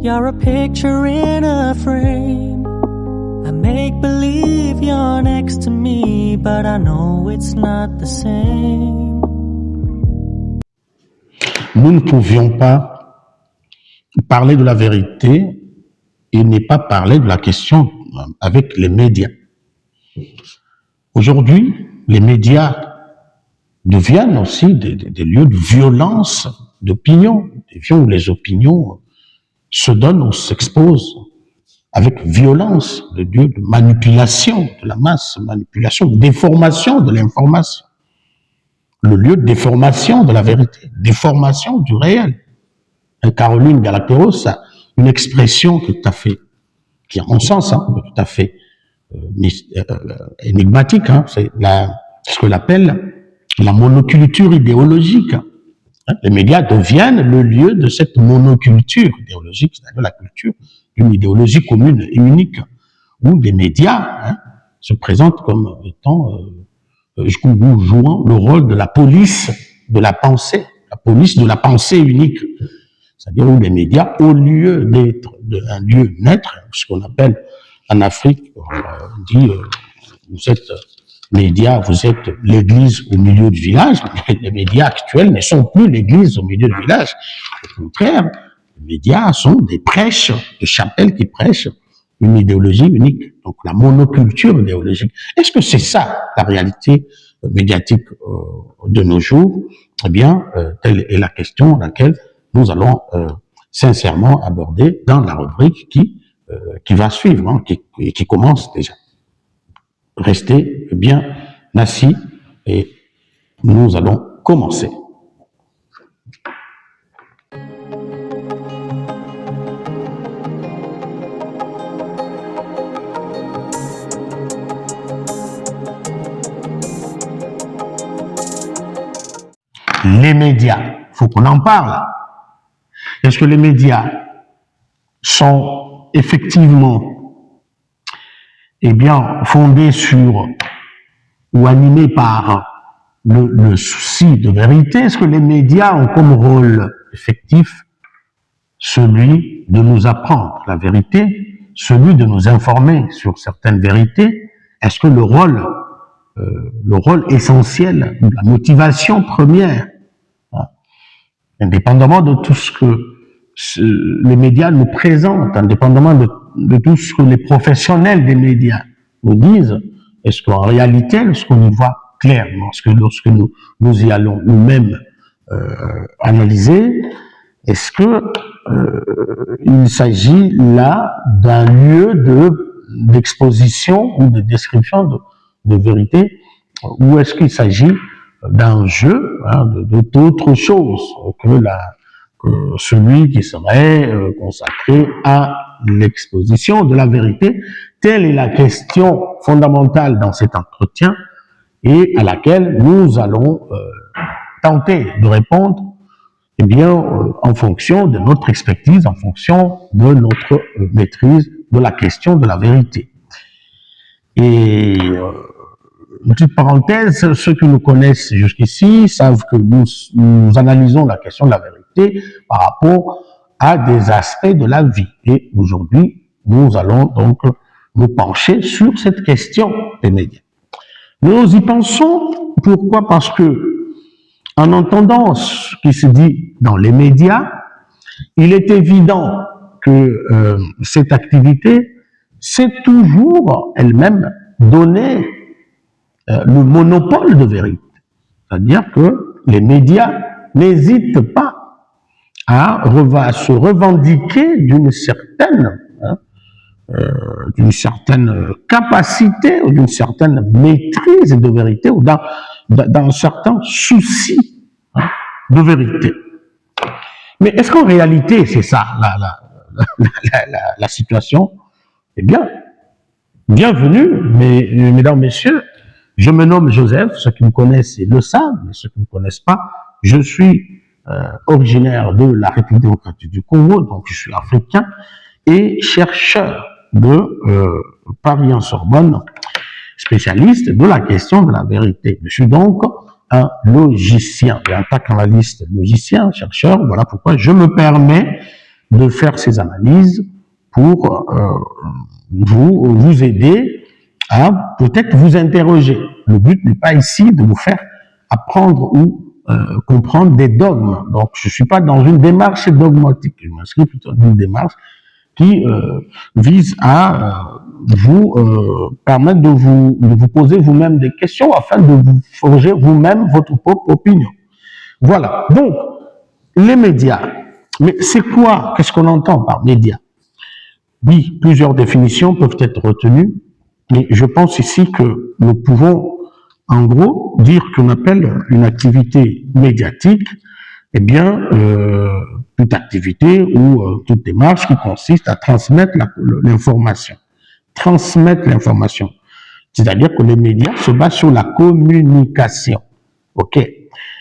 You're a picture in a frame. I make believe you're next to me, but I know it's not the same. Nous ne pouvions pas parler de la vérité et ne pas parler de la question avec les médias. Aujourd'hui, les médias deviennent aussi des lieux de violence d'opinion, des lieux où les opinions se donnent ou s'exposent avec violence, des lieux de manipulation de la masse, manipulation, déformation de l'information, le lieu de déformation de la vérité, déformation du réel. Caroline Galacteros a une expression tout à fait, qui a un sens, tout à fait énigmatique, c'est ce qu'on appelle la monoculture idéologique. Les médias deviennent le lieu de cette monoculture idéologique, c'est-à-dire la culture d'une idéologie commune et unique, où les médias se présentent comme étant jouant le rôle de la police de la pensée, la police de la pensée unique. C'est-à-dire où les médias, au lieu d'être un lieu neutre, ce qu'on appelle en Afrique, on dit vous êtes médias, vous êtes l'église au milieu du village. Les médias actuels ne sont plus l'église au milieu du village. Au contraire, les médias sont des prêches, des chapelles qui prêchent une idéologie unique. Donc la monoculture idéologique. Est-ce que c'est ça la réalité médiatique de nos jours? Eh bien, telle est la question laquelle nous allons sincèrement aborder dans la rubrique qui va suivre, qui commence déjà. Restez bien assis et nous allons commencer. Les médias, il faut qu'on en parle. Est-ce que les médias sont effectivement fondés sur ou animés par le souci de vérité? Est-ce que les médias ont comme rôle effectif celui de nous apprendre la vérité, celui de nous informer sur certaines vérités? Est-ce que le rôle essentiel, la motivation première, indépendamment de tout ce que les médias nous présentent, indépendamment de tout ce que les professionnels des médias nous disent, est-ce qu'en réalité, lorsqu'on y voit clairement, lorsque nous y allons nous-mêmes analyser, est-ce que il s'agit là d'un lieu d'exposition ou de description de vérité, ou est-ce qu'il s'agit d'un jeu d'autre chose que celui qui serait consacré à l'exposition de la vérité? Telle est la question fondamentale dans cet entretien et à laquelle nous allons tenter de répondre en fonction de notre expertise, en fonction de notre maîtrise de la question de la vérité. Et une petite parenthèse, ceux qui nous connaissent jusqu'ici savent que nous analysons la question de la vérité par rapport à des aspects de la vie. Et aujourd'hui, nous allons donc nous pencher sur cette question des médias. Nous y pensons, pourquoi? Parce que, en entendant ce qui se dit dans les médias, il est évident que cette activité s'est toujours elle-même donné le monopole de vérité. C'est-à-dire que les médias n'hésitent pas à se revendiquer d'une certaine capacité ou d'une certaine maîtrise de vérité ou d'un certain souci de vérité. Mais est-ce qu'en réalité c'est ça la situation? Eh bien, bienvenue, mesdames, messieurs. Je me nomme Joseph, ceux qui me connaissent le savent, mais ceux qui ne me connaissent pas, je suis originaire de la République démocratique du Congo, donc je suis africain et chercheur de Paris-en-Sorbonne, spécialiste de la question de la vérité. Je suis donc un logicien, et en tant qu'analyste logicien, chercheur, voilà pourquoi je me permets de faire ces analyses pour vous aider à peut-être vous interroger. Le but n'est pas ici de vous faire apprendre ou comprendre des dogmes. Donc, je suis pas dans une démarche dogmatique. Je m'inscris plutôt dans une démarche qui vise à vous permettre de vous poser vous-même des questions afin de vous forger vous-même votre propre opinion. Voilà. Donc, les médias. Mais c'est quoi? Qu'est-ce qu'on entend par médias? Oui, plusieurs définitions peuvent être retenues, mais je pense ici que nous pouvons en gros dire qu'on appelle une activité médiatique, eh bien, toute activité ou toute démarche qui consiste à transmettre l'information. Transmettre l'information. C'est-à-dire que les médias se basent sur la communication. OK.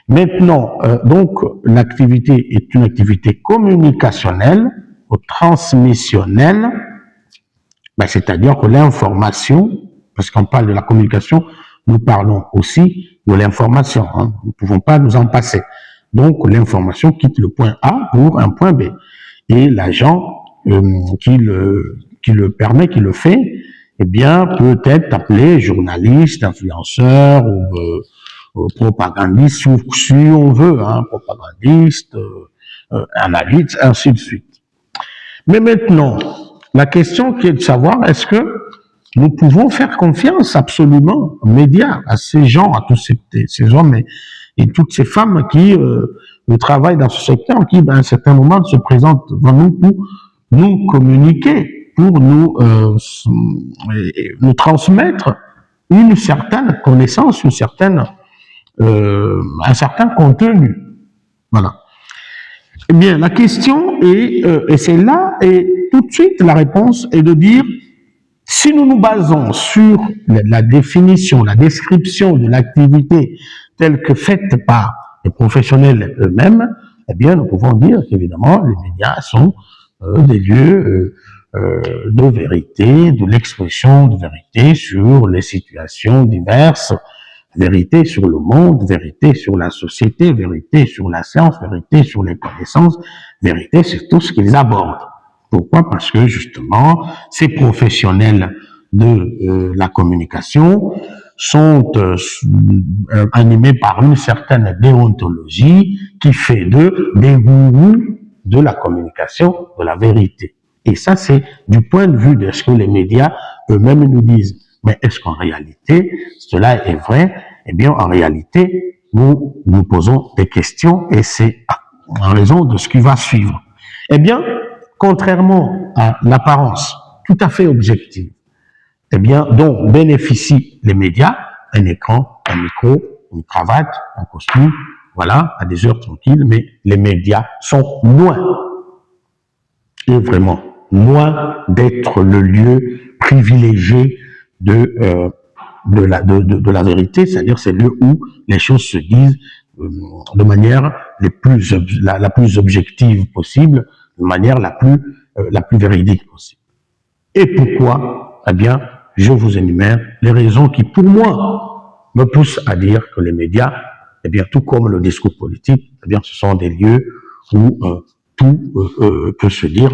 Maintenant, donc, l'activité est une activité communicationnelle ou transmissionnelle, ben, c'est-à-dire que l'information, parce qu'on parle de la communication, nous parlons aussi de l'information. Hein. Nous ne pouvons pas nous en passer. Donc, l'information quitte le point A pour un point B. Et l'agent qui le permet, qui le fait, eh bien, peut être appelé journaliste, influenceur ou propagandiste, si on veut, hein, propagandiste, analyste, ainsi de suite. Mais maintenant, la question qui est de savoir, est-ce que nous pouvons faire confiance absolument aux médias, à ces gens, à tous ces hommes et toutes ces femmes qui travaillent dans ce secteur, qui, à un certain moment, se présentent devant nous pour nous communiquer, pour nous transmettre une certaine connaissance, un certain contenu. Voilà. Eh bien, la question est, et c'est là, et tout de suite, la réponse est de dire, si nous nous basons sur la définition, la description de l'activité telle que faite par les professionnels eux-mêmes, eh bien, nous pouvons dire qu'évidemment, les médias sont des lieux de vérité, de l'expression de vérité sur les situations diverses, vérité sur le monde, vérité sur la société, vérité sur la science, vérité sur les connaissances, vérité sur tout ce qu'ils abordent. Pourquoi? Parce que justement, ces professionnels de la communication sont animés par une certaine déontologie qui fait d'eux des gourous de la communication, de la vérité. Et ça, c'est du point de vue de ce que les médias eux-mêmes nous disent. Mais est-ce qu'en réalité, cela est vrai? Eh bien, en réalité, nous nous posons des questions et c'est en raison de ce qui va suivre. Eh bien, contrairement à l'apparence tout à fait objective, eh bien, dont bénéficient les médias, un écran, un micro, une cravate, un costume, voilà, à des heures tranquilles, mais les médias sont loin, et vraiment loin d'être le lieu privilégié de la vérité, c'est-à-dire c'est le lieu où les choses se disent de manière la plus objective possible, de manière la plus véridique possible. Et pourquoi? Eh bien, je vous énumère les raisons qui, pour moi, me poussent à dire que les médias, eh bien, tout comme le discours politique, eh bien, ce sont des lieux où tout peut se dire,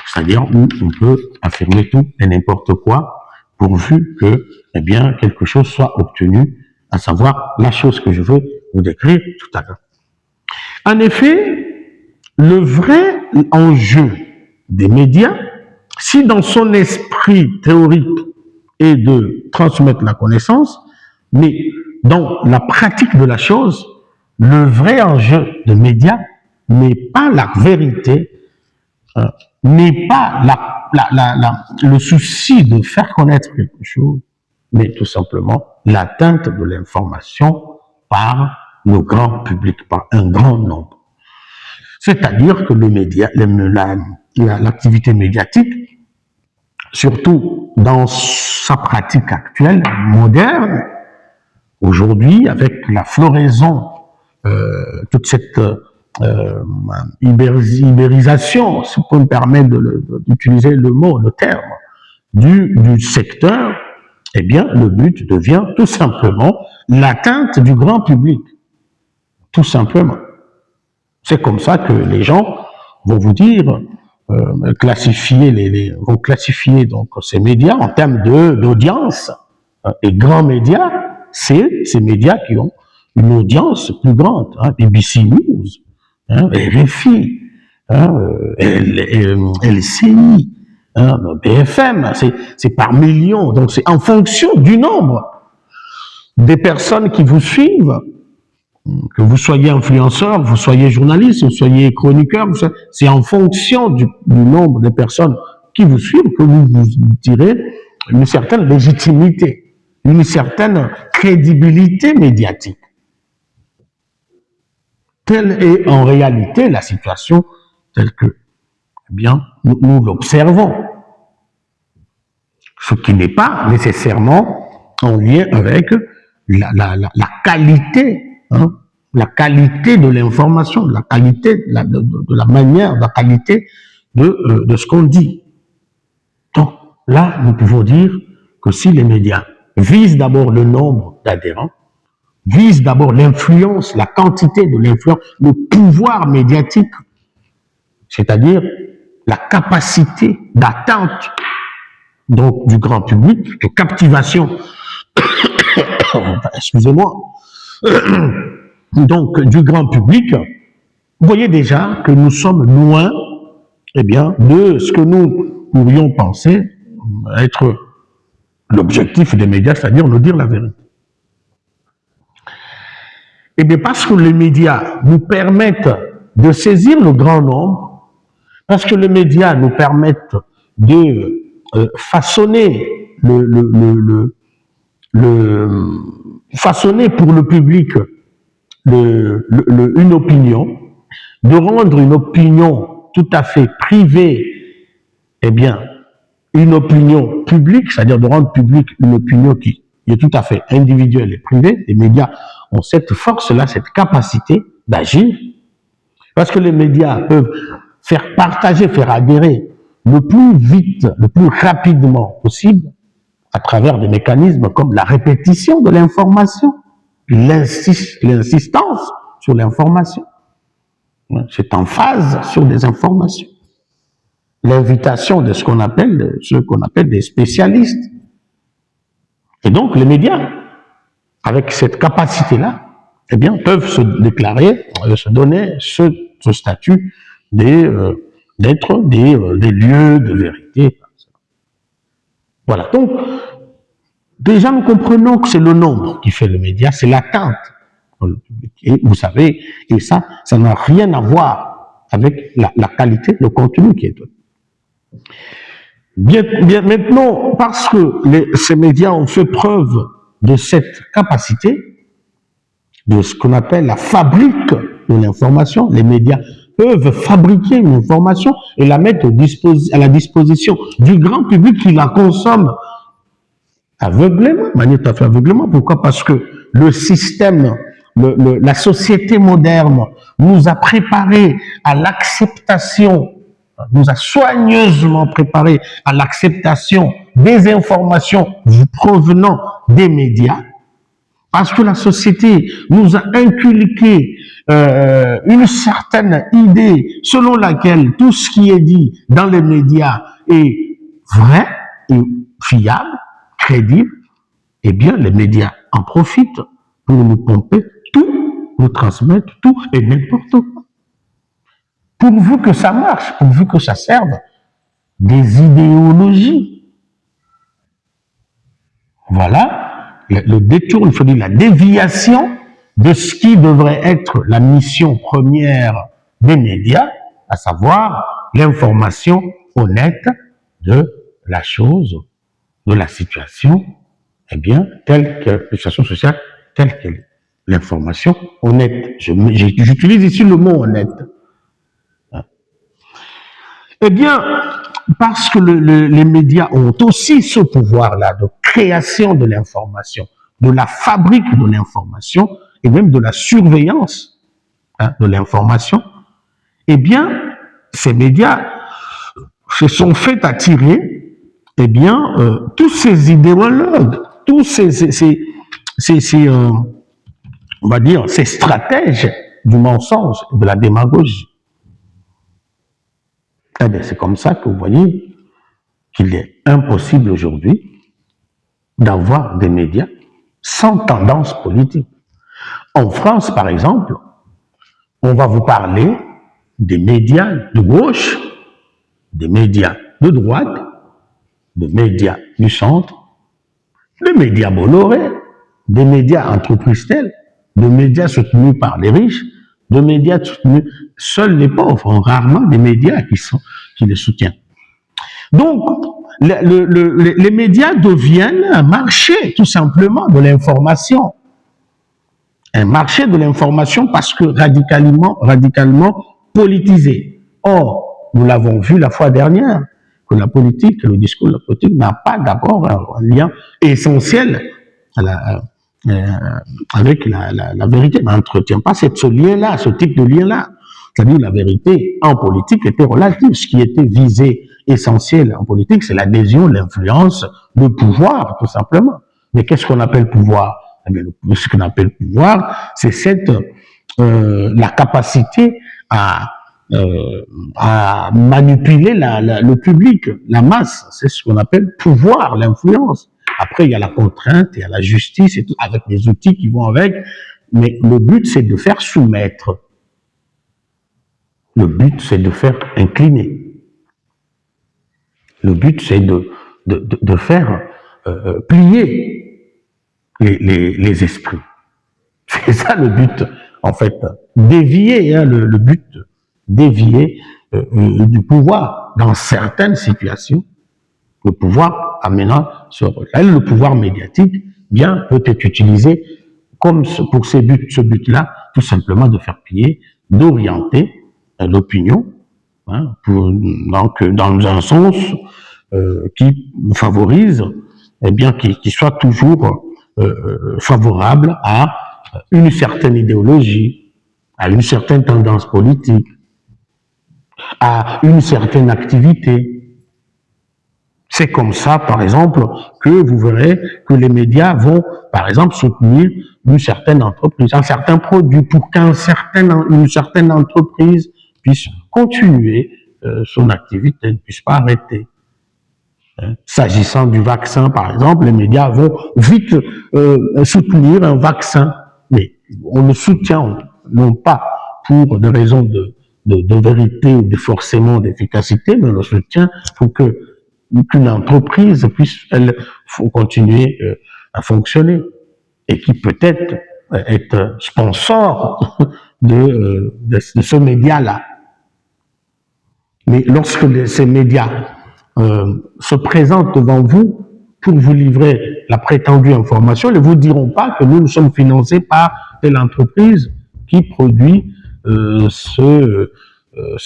c'est-à-dire où on peut affirmer tout et n'importe quoi, pourvu que, eh bien, quelque chose soit obtenu, à savoir la chose que je veux vous décrire tout à l'heure. En effet, le vrai enjeu des médias, si dans son esprit théorique est de transmettre la connaissance, mais dans la pratique de la chose, le vrai enjeu des médias n'est pas la vérité, n'est pas le souci de faire connaître quelque chose, mais tout simplement l'atteinte de l'information par le grand public, par un grand nombre. C'est-à-dire que le média, l'activité médiatique, surtout dans sa pratique actuelle, moderne, aujourd'hui, avec la floraison, toute cette ibérisation, si on me permet d'utiliser le terme, du secteur, eh bien, le but devient tout simplement l'atteinte du grand public. Tout simplement. C'est comme ça que les gens vont vous dire, vont classifier donc ces médias en termes d'audience. Les grands médias, c'est ces médias qui ont une audience plus grande. BBC News, RFI, LCI, BFM, c'est par millions. Donc c'est en fonction du nombre des personnes qui vous suivent, que vous soyez influenceur, vous soyez journaliste, vous soyez chroniqueur, c'est en fonction du nombre de personnes qui vous suivent que vous direz une certaine légitimité, une certaine crédibilité médiatique. Telle est en réalité la situation telle que, eh bien, nous l'observons. Ce qui n'est pas nécessairement en lien avec la qualité, la qualité de l'information, la qualité de la manière, la qualité de ce qu'on dit. Donc là, nous pouvons dire que si les médias visent d'abord le nombre d'adhérents, visent d'abord l'influence, la quantité de l'influence, le pouvoir médiatique, c'est-à-dire la capacité d'atteinte donc du grand public, de captivation, excusez-moi, donc du grand public, vous voyez déjà que nous sommes loin, eh bien, de ce que nous pourrions penser être l'objectif des médias, c'est-à-dire nous dire la vérité. Eh bien, parce que les médias nous permettent de saisir le grand nombre, parce que les médias nous permettent de façonner façonner pour le public une opinion, de rendre une opinion tout à fait privée, eh bien, une opinion publique, c'est-à-dire de rendre publique une opinion qui est tout à fait individuelle et privée. Les médias ont cette force-là, cette capacité d'agir, parce que les médias peuvent faire partager, faire adhérer le plus vite, le plus rapidement possible, à travers des mécanismes comme la répétition de l'information, l'insistance sur l'information, cette emphase sur des informations, l'invitation de ce qu'on appelle des spécialistes. Et donc les médias, avec cette capacité-là, eh bien, peuvent se déclarer, se donner ce statut d'être des lieux de vérité. Voilà. Donc, déjà, nous comprenons que c'est le nombre qui fait le média, c'est l'atteinte. Et vous savez, et ça n'a rien à voir avec la qualité, le contenu qui est donné. Bien maintenant, parce que ces médias ont fait preuve de cette capacité, de ce qu'on appelle la fabrique de l'information, les médias peuvent fabriquer une information et la mettre à la disposition du grand public qui la consomme aveuglément, de manière tout à fait aveuglément. Pourquoi? Parce que le système, la société moderne nous a préparés à l'acceptation, nous a soigneusement préparés à l'acceptation des informations provenant des médias, parce que la société nous a inculqué une certaine idée selon laquelle tout ce qui est dit dans les médias est vrai et fiable, crédible. Eh bien, les médias en profitent pour nous pomper tout, nous transmettre tout et n'importe quoi. Pourvu que ça marche, pourvu que ça serve des idéologies. Voilà le détour, il faut dire la déviation de ce qui devrait être la mission première des médias, à savoir l'information honnête de la chose, de la situation, eh bien, telle que la situation sociale, telle qu'elle est. L'information honnête. J'utilise ici le mot honnête. Eh bien, parce que les médias ont aussi ce pouvoir-là de création de l'information, de la fabrique de l'information et même de la surveillance de l'information, eh bien, ces médias se sont fait attirer, eh bien, tous ces idéologues, tous ces on va dire, ces stratèges du mensonge et de la démagogie. Eh bien, c'est comme ça que vous voyez qu'il est impossible aujourd'hui d'avoir des médias sans tendance politique. En France, par exemple, on va vous parler des médias de gauche, des médias de droite, des médias du centre, des médias Bolloré, des médias entreprises telles, des médias soutenus par les riches, des médias soutenus, seuls les pauvres ont rarement des médias qui les soutiennent. Donc, les médias deviennent un marché, tout simplement, de l'information. Un marché de l'information parce que radicalement politisé. Or, nous l'avons vu la fois dernière, que la politique, le discours de la politique n'a pas d'abord un lien essentiel avec la vérité, n'entretient pas ce lien-là, ce type de lien-là. C'est-à-dire la vérité en politique était relative. Ce qui était visé essentiel en politique, c'est l'adhésion, l'influence, le pouvoir, tout simplement. Mais qu'est-ce qu'on appelle pouvoir? Eh bien, ce qu'on appelle pouvoir, c'est la capacité à manipuler le public, la masse. C'est ce qu'on appelle pouvoir, l'influence. Après, il y a la contrainte, il y a la justice, et tout, avec les outils qui vont avec. Mais le but, c'est de faire soumettre. Le but, c'est de faire incliner. Le but, c'est de faire plier les esprits. C'est ça le but, en fait. Dévier, hein, le but, dévier du pouvoir dans certaines situations. Le pouvoir amenant le pouvoir médiatique, bien, peut être utilisé comme pour ce but-là, tout simplement de faire plier, d'orienter l'opinion, hein, donc dans un sens qui favorise, eh bien, qui soit toujours favorable à une certaine idéologie, à une certaine tendance politique, à une certaine activité. C'est comme ça, par exemple, que vous verrez que les médias vont, par exemple, soutenir une certaine entreprise, un certain produit, pour qu'une certaine entreprise puisse continuer son activité, ne puisse pas arrêter. S'agissant du vaccin, par exemple, les médias vont vite soutenir un vaccin, mais on le soutient non pas pour des raisons de vérité ou forcément d'efficacité, mais on le soutient pour qu'une entreprise puisse, faut continuer à fonctionner et qui peut-être être sponsor de ce média-là. Mais lorsque ces médias se présentent devant vous pour vous livrer la prétendue information, ils ne vous diront pas que nous sommes financés par telle entreprise qui produit ce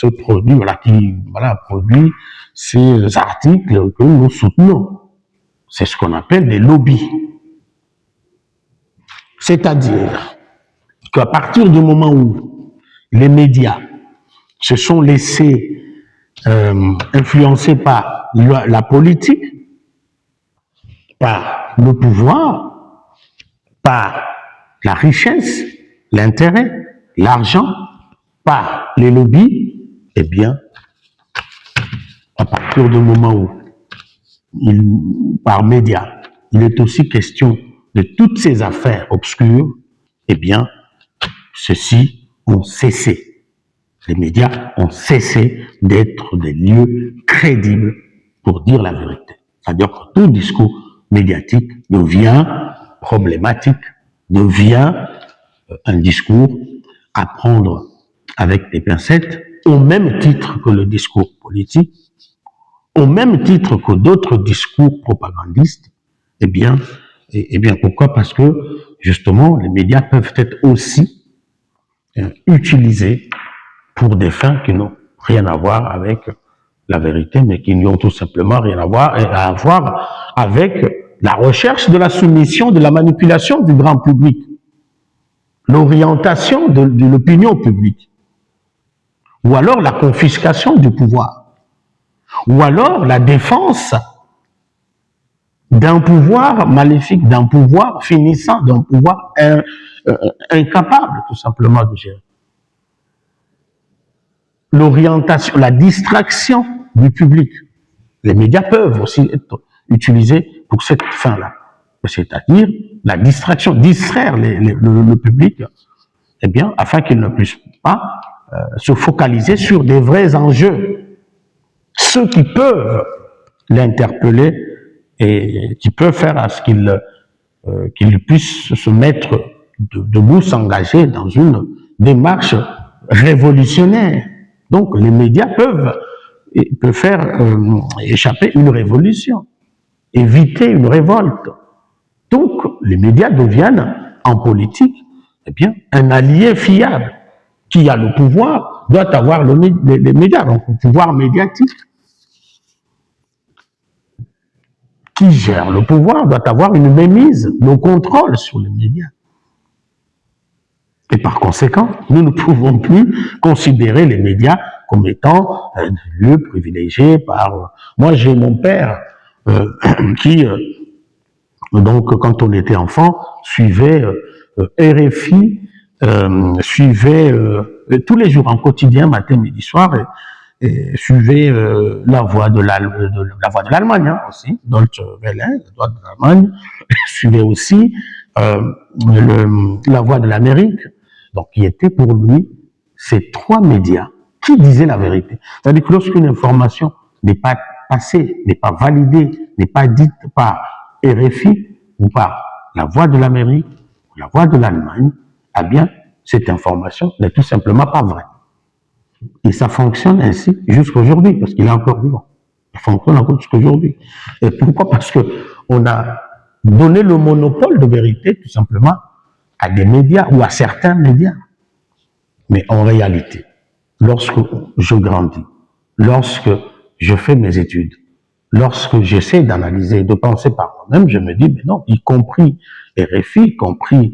produit, qui produit ces articles que nous soutenons. C'est ce qu'on appelle des lobbies. C'est-à-dire qu'à partir du moment où les médias se sont laissés influencés par la politique, par le pouvoir, par la richesse, l'intérêt, l'argent, par les lobbies, eh bien, à partir du moment où, par médias, il est aussi question de toutes ces affaires obscures, eh bien, ceux-ci ont cessé. Les médias ont cessé d'être des lieux crédibles pour dire la vérité. C'est-à-dire que tout discours médiatique devient problématique, devient un discours à prendre avec des pincettes, au même titre que le discours politique, au même titre que d'autres discours propagandistes. Eh bien, pourquoi? Parce que, justement, les médias peuvent être aussi utilisés pour des fins qui n'ont rien à voir avec la vérité, mais qui n'ont tout simplement rien à voir avec la recherche de la soumission, de la manipulation du grand public, l'orientation de l'opinion publique, ou alors la confiscation du pouvoir, ou alors la défense d'un pouvoir maléfique, d'un pouvoir finissant, d'un pouvoir incapable tout simplement de gérer. l'orientation, la distraction du public. Les médias peuvent aussi être utilisés pour cette fin-là. C'est-à-dire la distraction, distraire le public, eh bien, afin qu'il ne puisse pas se focaliser sur des vrais enjeux. Ceux qui peuvent l'interpeller et qui peuvent faire à ce qu'il puisse se mettre debout, s'engager dans une démarche révolutionnaire. Donc, les médias peuvent faire échapper une révolution, éviter une révolte. Donc, les médias deviennent, en politique, eh bien, un allié fiable. Qui a le pouvoir doit avoir les médias, donc le pouvoir médiatique. Qui gère le pouvoir doit avoir une mainmise, le contrôle sur les médias. Et par conséquent, nous ne pouvons plus considérer les médias comme étant un lieu privilégié par... Moi, j'ai mon père qui, donc, quand on était enfant, suivait RFI, suivait tous les jours en quotidien, matin, midi, soir, et suivait la voix de l'Allemagne hein, aussi, Deutsche Welle, la voix de l'Allemagne, suivait aussi la voix de l'Amérique, donc qui était pour lui ces trois médias qui disaient la vérité. C'est-à-dire que lorsqu'une information n'est pas passée, n'est pas validée, n'est pas dite par RFI ou par la voix de l'Amérique ou la voix de l'Allemagne, eh bien, cette information n'est tout simplement pas vraie. Et ça fonctionne ainsi jusqu'à aujourd'hui, parce qu'il est encore vivant. Ça fonctionne encore jusqu'à aujourd'hui. Et pourquoi? Parce que on a donné le monopole de vérité, tout simplement, à des médias ou à certains médias. Mais en réalité, lorsque je grandis, lorsque je fais mes études, lorsque j'essaie d'analyser, de penser par moi-même, je me dis, mais non, y compris RFI, y compris,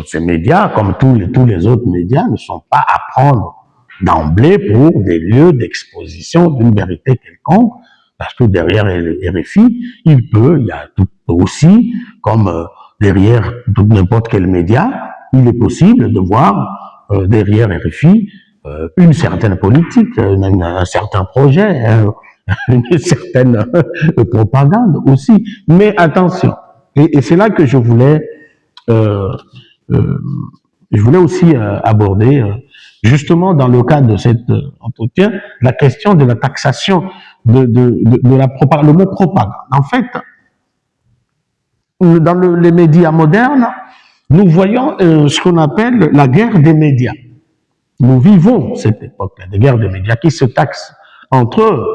ces médias, comme tous les autres médias, ne sont pas à prendre d'emblée pour des lieux d'exposition d'une vérité quelconque, parce que derrière RFI, il y a tout aussi, comme derrière n'importe quel média, il est possible de voir derrière RFI une certaine politique, un certain projet, une certaine propagande aussi. Mais attention, et c'est là que je voulais aussi aborder, justement dans le cadre de cet entretien, la question de la taxation de la propagande, le mot propagande. En fait, dans les médias modernes, nous voyons ce qu'on appelle la guerre des médias. Nous vivons cette époque-là, de guerre des médias qui se taxent entre eux.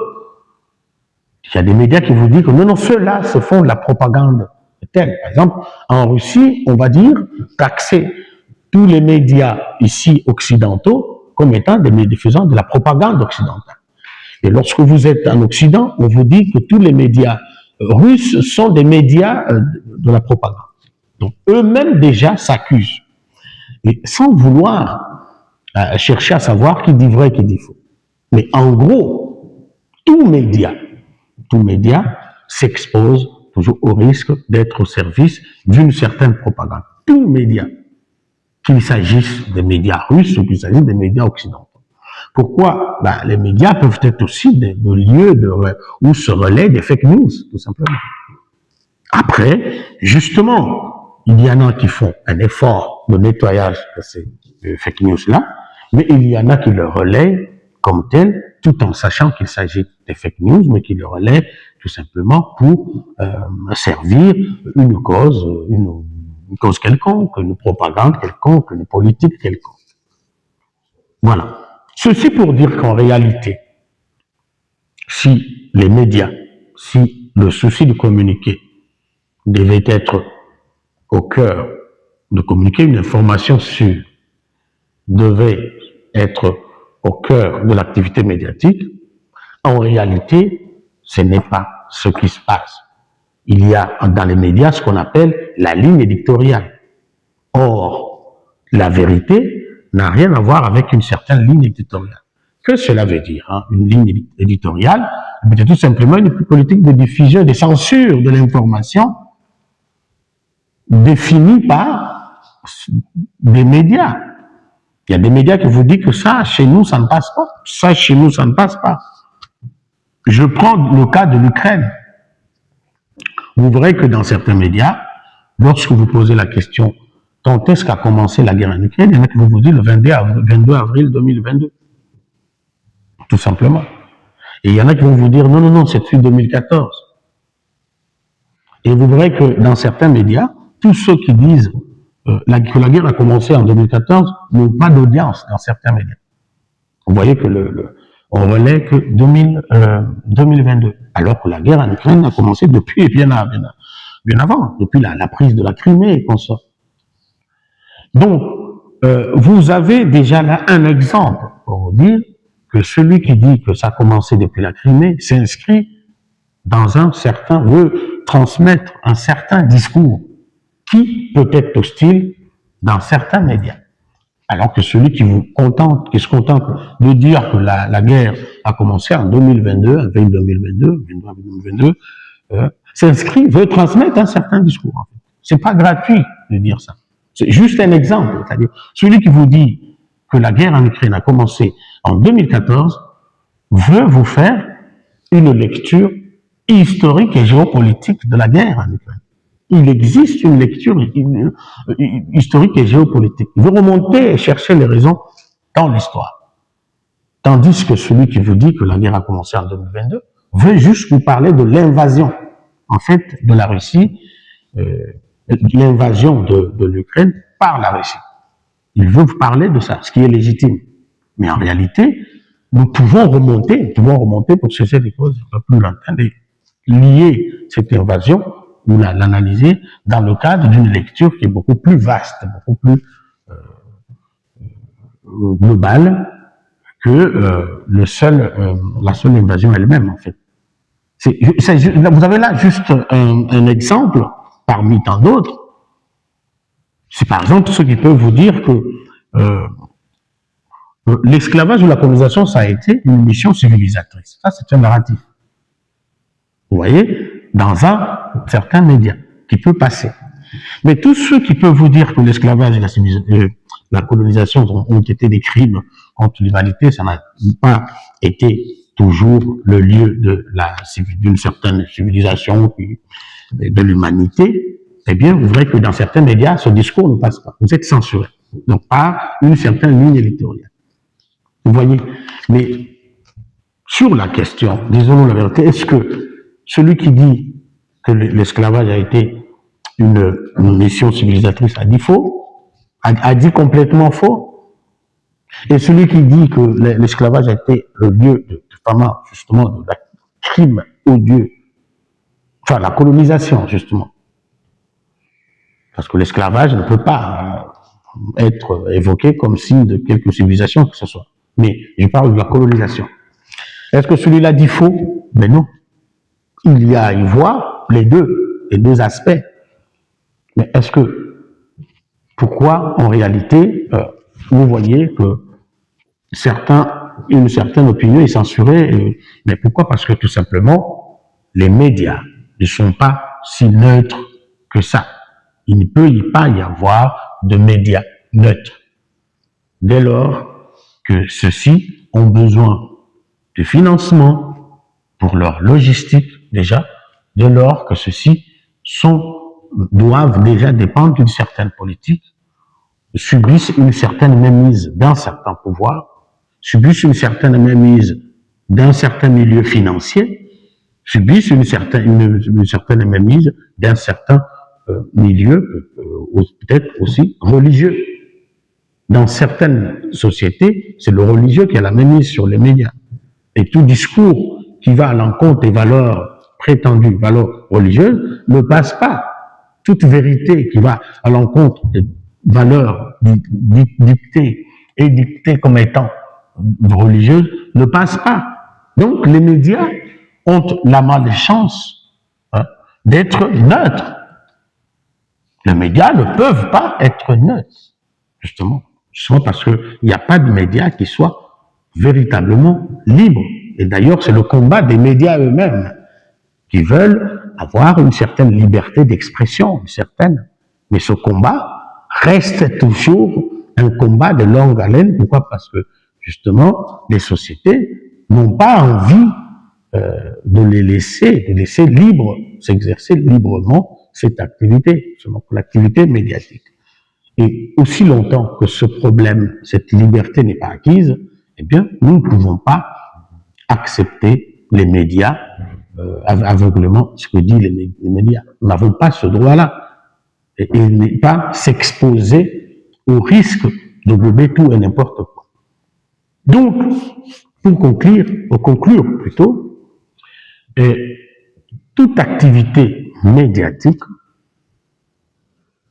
Il y a des médias qui vous disent que non, ceux-là se font de la propagande telle. Par exemple, en Russie, on va dire taxer tous les médias ici occidentaux comme étant des diffusants de la propagande occidentale. Et lorsque vous êtes en Occident, on vous dit que tous les médias russes sont des médias de la propagande. Donc eux-mêmes déjà s'accusent. Et sans vouloir chercher à savoir qui dit vrai, qui dit faux. Mais en gros, tout média s'expose toujours au risque d'être au service d'une certaine propagande. Tout média, qu'il s'agisse des médias russes ou qu'il s'agisse des médias occidentaux. Pourquoi? Les médias peuvent être aussi des lieux où se relaient des fake news, tout simplement. Après, justement, il y en a qui font un effort de nettoyage de ces fake news-là, mais il y en a qui le relaient comme tel, tout en sachant qu'il s'agit des fake news, mais qui le relaient tout simplement pour servir une cause quelconque, une propagande quelconque, une politique quelconque. Voilà. Ceci pour dire qu'en réalité, si les médias, si le souci de communiquer devait être au cœur, de communiquer une information sûre, devait être au cœur de l'activité médiatique, en réalité, ce n'est pas ce qui se passe. Il y a dans les médias ce qu'on appelle la ligne éditoriale. Or, la vérité n'a rien à voir avec une certaine ligne éditoriale. Que cela veut dire, hein? Une ligne éditoriale, c'est tout simplement une politique de diffusion, de censure de l'information définie par des médias. Il y a des médias qui vous disent que ça, chez nous, ça ne passe pas. Ça, chez nous, ça ne passe pas. Je prends le cas de l'Ukraine. Vous verrez que dans certains médias, lorsque vous posez la question quand est-ce qu'a commencé la guerre en Ukraine, il y en a qui vont vous dire le 22 avril 2022. Tout simplement. Et il y en a qui vont vous dire non, c'est depuis 2014. Et vous verrez que dans certains médias, tous ceux qui disent que la guerre a commencé en 2014 n'ont pas d'audience dans certains médias. Vous voyez que on relaie que 2022, alors que la guerre en Ukraine a commencé depuis bien avant, depuis la prise de la Crimée et consorts. Donc, vous avez déjà là un exemple pour dire que celui qui dit que ça a commencé depuis la Crimée s'inscrit dans veut transmettre un certain discours qui peut être hostile dans certains médias. Alors que celui qui se contente de dire que la guerre a commencé en 2022, avril 2022, veut transmettre un certain discours. En fait. C'est pas gratuit de dire ça. C'est juste un exemple. C'est-à-dire, celui qui vous dit que la guerre en Ukraine a commencé en 2014 veut vous faire une lecture historique et géopolitique de la guerre en Ukraine. Il existe une lecture historique et géopolitique. Il veut remonter et chercher les raisons dans l'histoire. Tandis que celui qui vous dit que la guerre a commencé en 2022 veut juste vous parler de l'invasion, en fait, de la Russie, l'invasion de l'Ukraine par la Russie. Il veut vous parler de ça, ce qui est légitime. Mais en réalité, nous pouvons remonter pour chercher des causes un peu plus lointaines, lier cette invasion ou l'analyser dans le cadre d'une lecture qui est beaucoup plus vaste, beaucoup plus globale que la seule invasion elle-même, en fait. Vous avez là juste un exemple parmi tant d'autres. C'est par exemple ceux qui peuvent vous dire que l'esclavage ou la colonisation, ça a été une mission civilisatrice. Ça, c'est un narratif. Vous voyez, dans un certain média qui peut passer. Mais tous ceux qui peuvent vous dire que l'esclavage et la colonisation ont été des crimes contre l'humanité, ça n'a pas été toujours le lieu d'une certaine civilisation de l'humanité, eh bien, vous verrez que dans certains médias, ce discours ne passe pas. Vous êtes censuré. Donc, par une certaine ligne éditoriale. Vous voyez? Mais, sur la question, disons-nous la vérité, est-ce que celui qui dit que l'esclavage a été une mission civilisatrice a dit faux? A dit complètement faux? Et celui qui dit que l'esclavage a été le lieu justement, de la crime odieux, enfin, la colonisation, justement. Parce que l'esclavage ne peut pas être évoqué comme signe de quelque civilisation que ce soit. Mais je parle de la colonisation. Est-ce que celui-là dit faux? Ben non. Il voit les deux aspects. Mais pourquoi, en réalité, vous voyez que une certaine opinion est censurée, mais pourquoi? Parce que tout simplement, les médias ne sont pas si neutres que ça. Il ne peut pas y avoir de médias neutres. Dès lors que ceux-ci ont besoin de financement pour leur logistique, déjà, dès lors que ceux-ci doivent déjà dépendre d'une certaine politique, subissent une certaine mainmise d'un certain pouvoir, subissent une certaine mainmise d'un certain milieu financier, subissent une certaine mainmise d'un certain milieu, peut-être aussi religieux. Dans certaines sociétés, c'est le religieux qui a la mainmise sur les médias. Et tout discours qui va à l'encontre des valeurs prétendues, valeurs religieuses, ne passe pas. Toute vérité qui va à l'encontre des valeurs dictées comme étant religieuses ne passe pas. Donc les médias ont la malchance d'être neutres. Les médias ne peuvent pas être neutres, justement parce qu'il n'y a pas de médias qui soient véritablement libres. Et d'ailleurs, c'est le combat des médias eux-mêmes qui veulent avoir une certaine liberté d'expression, mais ce combat reste toujours un combat de longue haleine. Pourquoi? Parce que, justement, les sociétés n'ont pas envie de les laisser libres, s'exercer librement cette activité, donc l'activité médiatique. Et aussi longtemps que ce problème, cette liberté n'est pas acquise, eh bien, nous ne pouvons pas accepter les médias aveuglement, ce que disent les médias. Nous n'avons pas ce droit-là. Et ne pas s'exposer au risque de gober tout et n'importe quoi. Donc, pour conclure plutôt, toute activité médiatique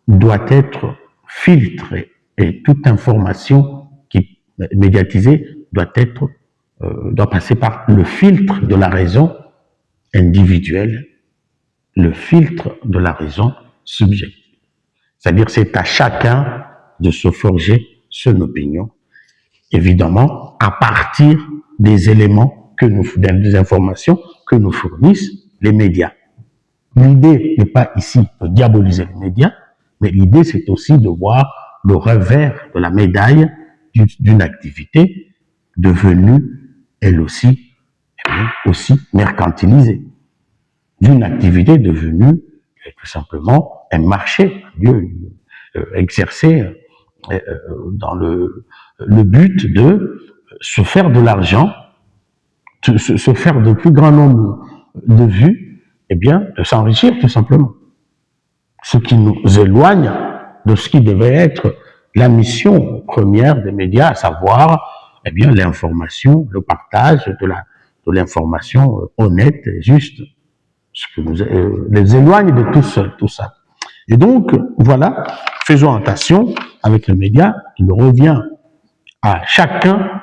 doit être filtrée et toute information qui est médiatisée doit passer par le filtre de la raison individuelle, le filtre de la raison subjective. C'est-à-dire, c'est à chacun de se forger son opinion, évidemment, à partir des éléments des informations que nous fournissent les médias. L'idée n'est pas ici de diaboliser les médias, mais l'idée, c'est aussi de voir le revers de la médaille d'une activité devenue, elle aussi, aussi mercantilisée. D'une activité devenue, tout simplement, un marché, exercé dans le but de se faire de l'argent, se faire de plus grand nombre de vues, eh bien, de s'enrichir tout simplement. Ce qui nous éloigne de ce qui devait être la mission première des médias, à savoir, eh bien, l'information, le partage de l'information honnête et juste, ce qui nous les éloigne de tout ça. Et donc, voilà, faisons attention avec les médias. Il revient à chacun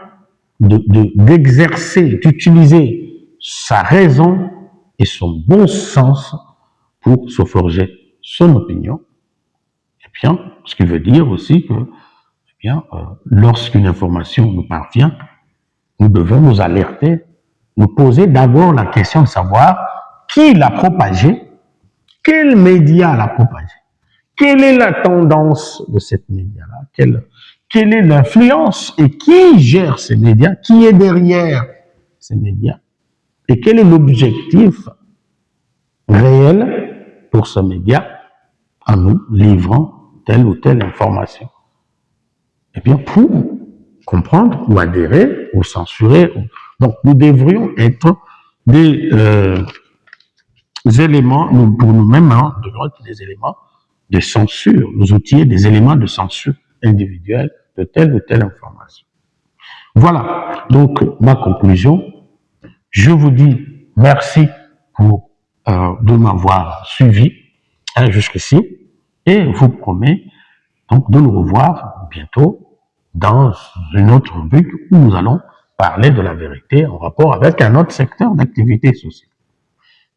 d'exercer, d'utiliser sa raison et son bon sens pour se forger son opinion. Et bien, ce qui veut dire aussi que, lorsqu'une information nous parvient, nous devons nous alerter, nous poser d'abord la question de savoir qui l'a propagée, quel média l'a propagée, quelle est la tendance de cette média-là, quelle est l'influence et qui gère ces médias, qui est derrière ces médias et quel est l'objectif réel pour ce média en nous livrant telle ou telle information. Eh bien, pour comprendre ou adhérer ou censurer, donc nous devrions être des éléments, pour nous-mêmes, des éléments de censure, nous outiller des éléments de censure individuelle de telle ou telle information. Voilà, donc ma conclusion. Je vous dis merci de m'avoir suivi jusqu'ici et vous promets donc de nous revoir bientôt dans une autre rubrique où nous allons parler de la vérité en rapport avec un autre secteur d'activité sociale.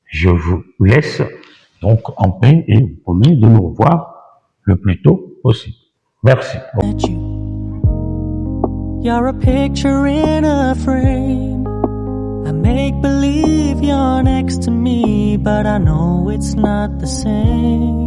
Je vous laisse donc en paix et vous promets de nous revoir le plus tôt possible. Merci. You're a picture in a frame. I make believe you're next to me, but I know it's not the same.